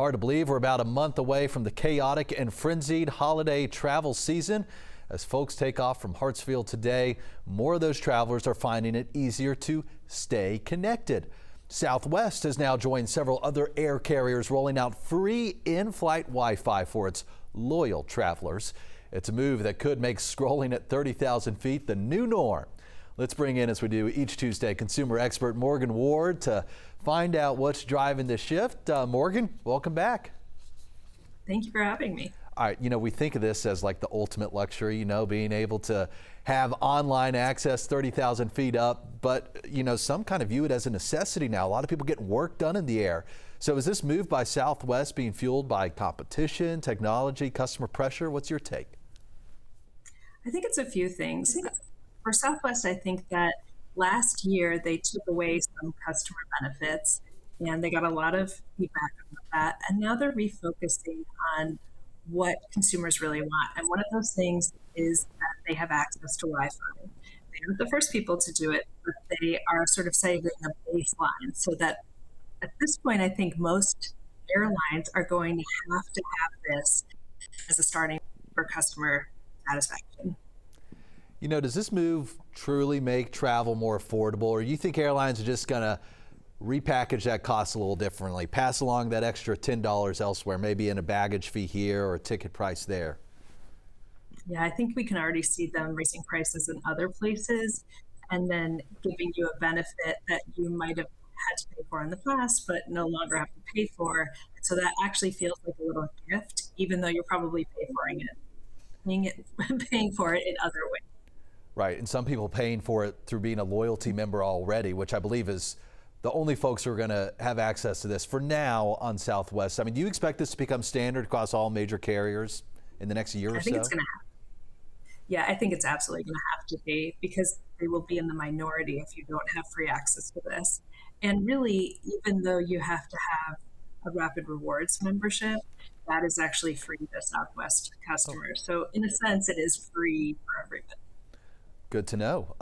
Hard to believe we're about a month away from the chaotic and frenzied holiday travel season. As folks take off from Hartsfield today, more of those travelers are finding it easier to stay connected. Southwest has now joined several other air carriers rolling out free in-flight Wi-Fi for its loyal travelers. It's a move that could make scrolling at 30,000 feet the new norm. Let's bring in, as we do each Tuesday, consumer expert Morgan Ward to find out what's driving the shift. Morgan, welcome back. Thank you for having me. All right, we think of this as like the ultimate luxury, being able to have online access 30,000 feet up, but, some kind of view it as a necessity now. A lot of people getting work done in the air. So is this move by Southwest being fueled by competition, technology, customer pressure? What's your take? I think it's a few things. For Southwest, I think that last year they took away some customer benefits and they got a lot of feedback on that. And now they're refocusing on what consumers really want. And one of those things is that they have access to Wi-Fi. They aren't the first people to do it, but they are sort of setting a baseline so that at this point, I think most airlines are going to have this as a starting for customer satisfaction. Does this move truly make travel more affordable, or you think airlines are just going to repackage that cost a little differently, pass along that extra $10 elsewhere, maybe in a baggage fee here or a ticket price there? Yeah, I think we can already see them raising prices in other places and then giving you a benefit that you might have had to pay for in the past, but no longer have to pay for. So that actually feels like a little gift, even though you're probably paying for it in other ways. Right, and some people paying for it through being a loyalty member already, which I believe is the only folks who are going to have access to this for now on Southwest. I mean, do you expect this to become standard across all major carriers in the next year or so? I think it's going to happen. Yeah, I think it's absolutely going to have to be, because they will be in the minority if you don't have free access to this. And really, even though you have to have a Rapid Rewards membership, that is actually free to Southwest customers. So in a sense, it is free for everybody. Good to know.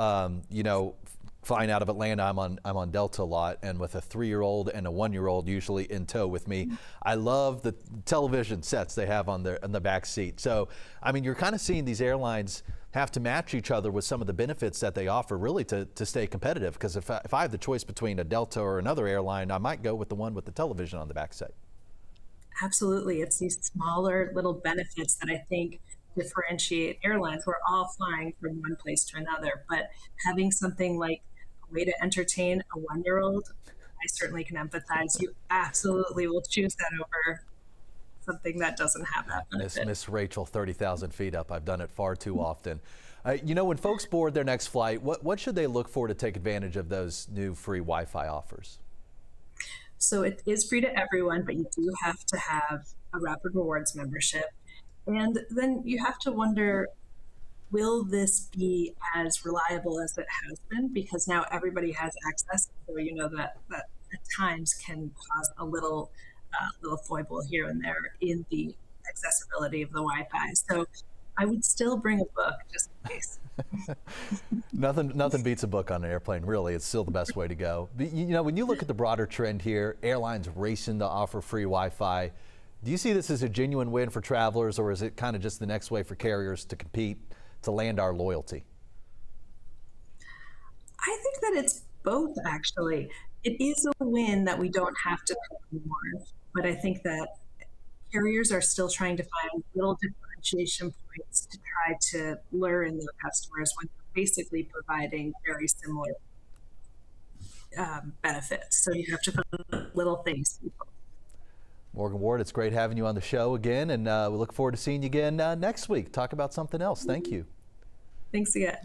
Flying out of Atlanta, I'm on Delta a lot, and with a 3-year-old and a 1-year-old usually in tow with me, I love the television sets they have on the back seat. So, I mean, you're kind of seeing these airlines have to match each other with some of the benefits that they offer, really to stay competitive. Because if I have the choice between a Delta or another airline, I might go with the one with the television on the back seat. Absolutely, it's these smaller little benefits that I think differentiate airlines. We're all flying from one place to another, but having something like a way to entertain a 1-year-old, I certainly can empathize. You absolutely will choose that over something that doesn't have that benefit. Miss Rachel, 30,000 feet up. I've done it far too often. When folks board their next flight, what should they look for to take advantage of those new free Wi-Fi offers? So it is free to everyone, but you do have to have a Rapid Rewards membership. And then you have to wonder, will this be as reliable as it has been? Because now everybody has access. So that at times can cause a little foible here and there in the accessibility of the Wi-Fi. So I would still bring a book just in case. Nothing beats a book on an airplane, really. It's still the best way to go. But, when you look at the broader trend here, airlines racing to offer free Wi-Fi, do you see this as a genuine win for travelers, or is it kind of just the next way for carriers to compete to land our loyalty? I think that it's both, actually. It is a win that we don't have to pay more, but I think that carriers are still trying to find little differentiation points to try to lure in their customers when they're basically providing very similar benefits. So you have to find little things. Morgan Ward, it's great having you on the show again, and we look forward to seeing you again next week. Talk about something else. Thank you. Thanks again.